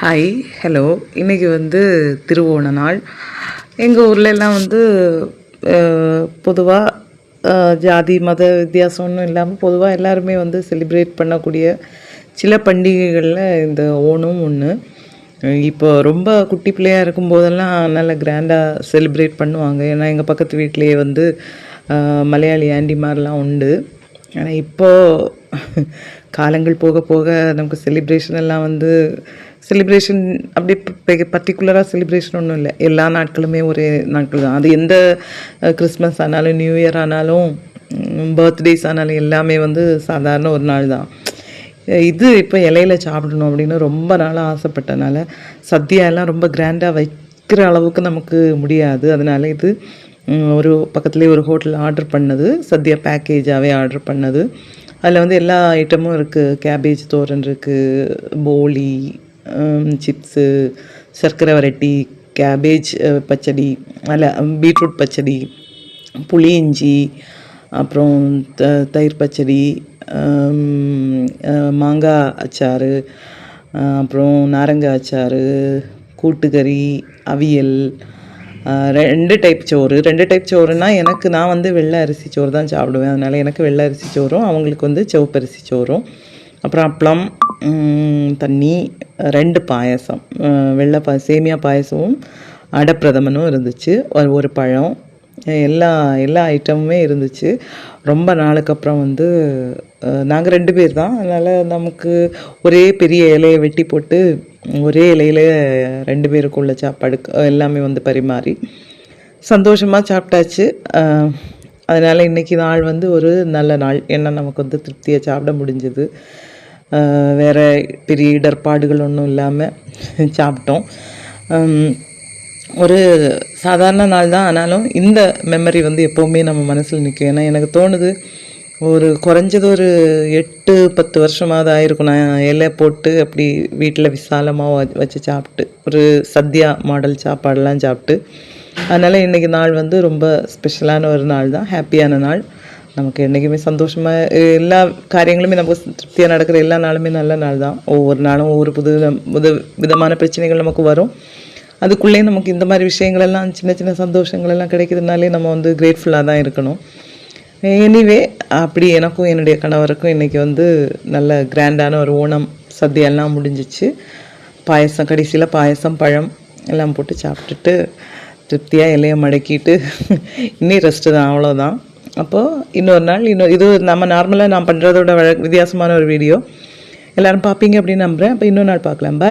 Hi hello. இன்றைக்கி வந்து திருவோண நாள். எங்கள் ஊர்லெலாம் வந்து பொதுவாக ஜாதி மத வித்தியாசம் ஒன்றும் இல்லாமல் பொதுவாக எல்லாருமே வந்து செலிப்ரேட் பண்ணக்கூடிய சில பண்டிகைகளில் இந்த ஓணம் ஒன்று. இப்போ ரொம்ப குட்டி பிள்ளையாக இருக்கும்போதெல்லாம் நல்லா கிராண்டாக செலிப்ரேட் பண்ணுவாங்க. ஏன்னா எங்கள் பக்கத்து வீட்டிலையே வந்து மலையாளி ஆண்டிமாரெலாம் உண்டு. ஆனால் இப்போது காலங்கள் போக போக நமக்கு செலிப்ரேஷன் எல்லாம் வந்து செலிப்ரேஷன் அப்படி பர்டிகுலராக செலிப்ரேஷன் ஒன்றும் இல்லை. எல்லா நாட்களுமே ஒரே நாட்கள் தான். அது எந்த கிறிஸ்மஸ் ஆனாலும் நியூ இயர் ஆனாலும் பர்த்டேஸ் ஆனாலும் எல்லாமே வந்து சாதாரண ஒரு நாள் தான். இது இப்போ இலையில சாப்பிடணும் அப்படின்னு ரொம்ப நாளாக ஆசைப்பட்டனால சத்யாலாம் ரொம்ப கிராண்டாக வைக்கிற அளவுக்கு நமக்கு முடியாது. அதனால இது ஒரு பக்கத்துலேயே ஒரு ஹோட்டல் ஆர்டர் பண்ணது, சத்யா பேக்கேஜாகவே ஆர்டர் பண்ணது. அதில் வந்து எல்லா ஐட்டமும் இருக்குது. கேபேஜ் தோரன் இருக்குது, போலி, சிப்ஸு, சர்க்கரை வரட்டி, கேபேஜ் பச்சடி, அதில் பீட்ரூட் பச்சடி, புளியிஞ்சி, அப்புறம் தயிர் பச்சடி, மாங்காய் அச்சாறு, அப்புறம் நாரங்காய் அச்சாறு, கூட்டுக்கறி, அவியல், 2 டைப் சோறு. 2 டைப் சோறுனா நான் வந்து வெள்ளை அரிசி சோறு தான் சாப்பிடுவேன். அதனால் எனக்கு வெள்ளை அரிசி சோறும் அவங்களுக்கு வந்து சிவப்பரிசி சோறும், அப்புறம் அப்பளம், தண்ணி, 2 பாயசம், சேமியா பாயசமும் அடப்பிரதமனும் இருந்துச்சு, ஒரு பழம், எல்லா ஐட்டமுமே இருந்துச்சு. ரொம்ப நாளுக்கு அப்புறம் வந்து நாங்கள் 2 பேர் தான். அதனால் நமக்கு ஒரே பெரிய இலையை வெட்டி போட்டு ஒரே இலையில் 2 பேருக்குள்ள சாப்பாடு எல்லாமே வந்து பரிமாறி சந்தோஷமாக சாப்பிட்டாச்சு. அதனால் இன்றைக்கி நாள் வந்து ஒரு நல்ல நாள். ஏன்னா நமக்கு வந்து திருப்தியாக சாப்பிட முடிஞ்சது. வேறு பெரிய இடர்பாடுகள் ஒன்றும் இல்லாமல் சாப்பிட்டோம். ஒரு சாதாரண நாள் தான். ஆனாலும் இந்த மெமரி வந்து எப்போவுமே நம்ம மனசில் நிற்கும். ஏன்னா எனக்கு தோணுது, குறைஞ்சது ஒரு 8-10 வருஷமாவது ஆயிருக்கும் நான் இலை போட்டு அப்படி வீட்டில் விசாலமாக வச்சு சாப்பிட்டு, ஒரு சத்யா மாடல் சாப்பாடெல்லாம் சாப்பிட்டு. அதனால் இன்றைக்கி நாள் வந்து ரொம்ப ஸ்பெஷலான ஒரு நாள் தான், ஹாப்பியான நாள். நமக்கு என்றைக்குமே சந்தோஷமாக எல்லா காரியங்களுமே நமக்கு திருப்தியாக நடக்கிற எல்லா நாளுமே நல்ல நாள் தான். ஒவ்வொரு நாளும் ஒவ்வொரு விதமான பிரச்சனைகள் நமக்கு வரும். அதுக்குள்ளேயே நமக்கு இந்த மாதிரி விஷயங்களெல்லாம் சின்ன சின்ன சந்தோஷங்களெல்லாம் கிடைக்கிறதுனாலே நம்ம வந்து கிரேட்ஃபுல்லாக தான் இருக்கணும். எனிவே அப்படி எனக்கும் என்னுடைய கணவருக்கும் இன்றைக்கி வந்து நல்ல கிராண்டான ஒரு ஓணம் சத்யெல்லாம் முடிஞ்சிச்சு. பாயசம், கடைசியில் பாயசம், பழம் எல்லாம் போட்டு சாப்பிட்டுட்டு திருப்தியாக இலையை மடக்கிட்டு இன்னி ரெஸ்ட்டு தான், அவ்வளோதான். அப்போது இன்னொரு நாள் இது நம்ம நார்மலாக நான் பண்ணுறதோட வித்தியாசமான ஒரு வீடியோ எல்லோரும் பார்ப்பீங்க அப்படின்னு நம்புகிறேன். அப்போ இன்னொரு நாள் பார்க்கலாம். பாய்.